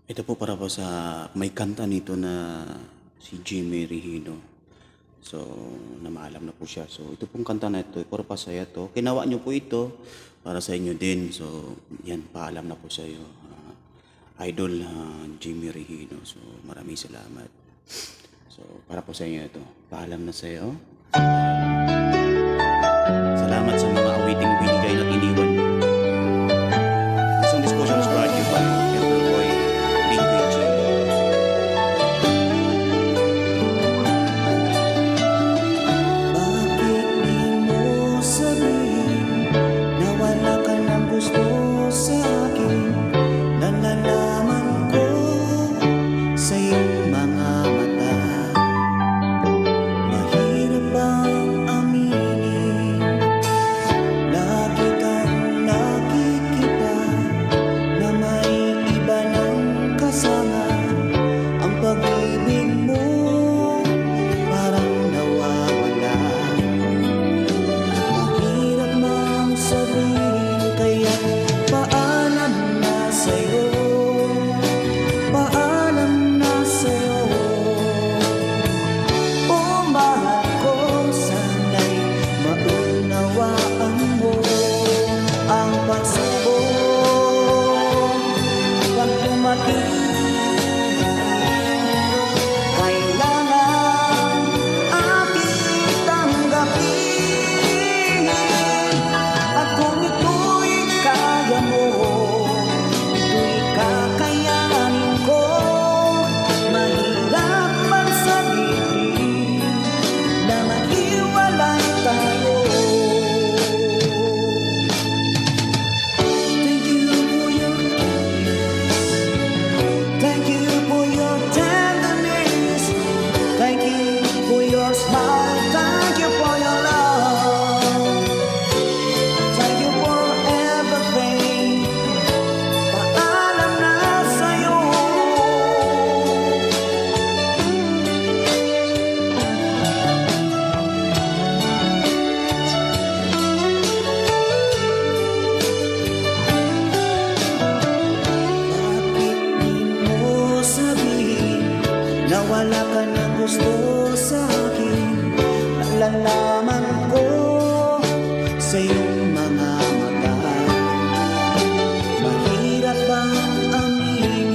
Ito po para po sa may kanta nito na si Jimmy Regino. So, na maalam na po siya. So, ito pong kanta na ito, puro pasaya to. Ginawa niyo po ito para sa inyo din. So, yan, paalam na po sa iyo. Idol Jimmy Regino. So, maraming salamat. So, para po sa inyo ito. Paalam na sa iyo. Salamat sa mga awiting binigay na iniwan niyo. Isang discussion is brought to you by Kevin Boy, Big Beach. Bakit di mo sabihin na wala ka ng gusto sa akin? Nalalaman ko sa iyong mga mata. Mahirap bang aminin? Lagi kang nakikita na may iba ng kasama. Ang pag-ibig mo parang nawawala. Mahirap mang sabihin, kaya paalam na sa'yo. Paalam na sa'yo. Oh, mahal ko, sana'y maunawaan mo ang pagsubok. Pag dumating, kailangan ating tanggapin. At kung ito'y kaya mo, ito'y kakayanin ko. Mahirap man sabihin na maghiwalay tayo. Thank you for your kindness. Thank you for your tenderness. Thank you for your smile. Thank you for your love. Thank you for everything. Paalam na sa'yo. Bakit di mo sabihin na wala ka ng gusto sa akin? Nalalaman ko sa iyong mga mata. Mahirap bang aminin?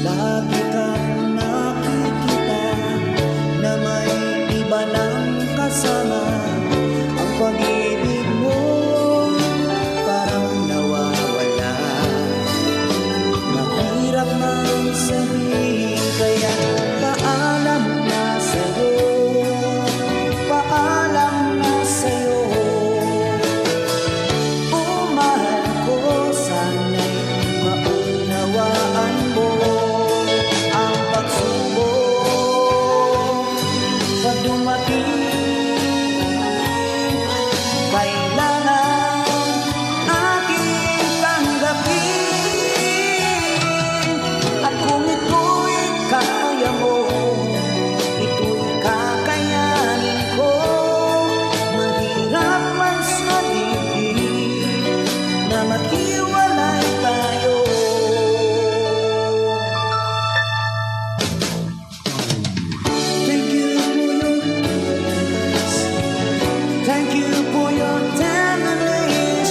Lagi kang nakikita na may iba ng kasama. Ang pag-ibig mo parang nawawala. Mahirap mang sabihin, kaya paalam na sa'yo. Paalam na sa'yo. Oh, mahal ko, sana'y maunawaan mo ang pagsubok. Pag dumating, kailangan ating tanggapin. At kung ito'y kaya mo, ito'y kakayanin ko. Mahirap man sabihin na maghiwalay tayo. Thank you for your kindness. Thank you for your tenderness.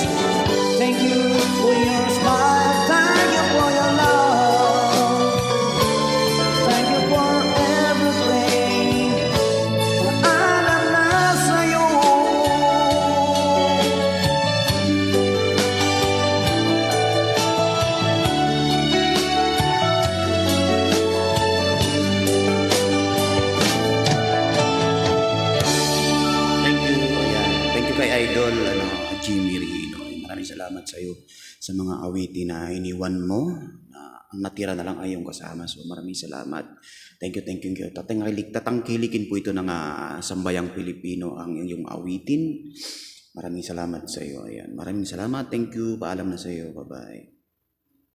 Thank you for your smile. Thank you for your love. Thank you for everything. Paalam na sa'yo. Thank you. Ayan. Thank you kay Idol Jimmy Regino. Maraming salamat sa iyo sa mga awitin na iniwan mo. Ang natira na lang ay yung kasama. So maraming salamat. Thank you, thank you. Tatangkilikin po ito ng sambayang Pilipino ang iyong awitin. Maraming salamat sa iyo. Ayan. Maraming salamat. Thank you. Paalam na sa iyo. Bye-bye.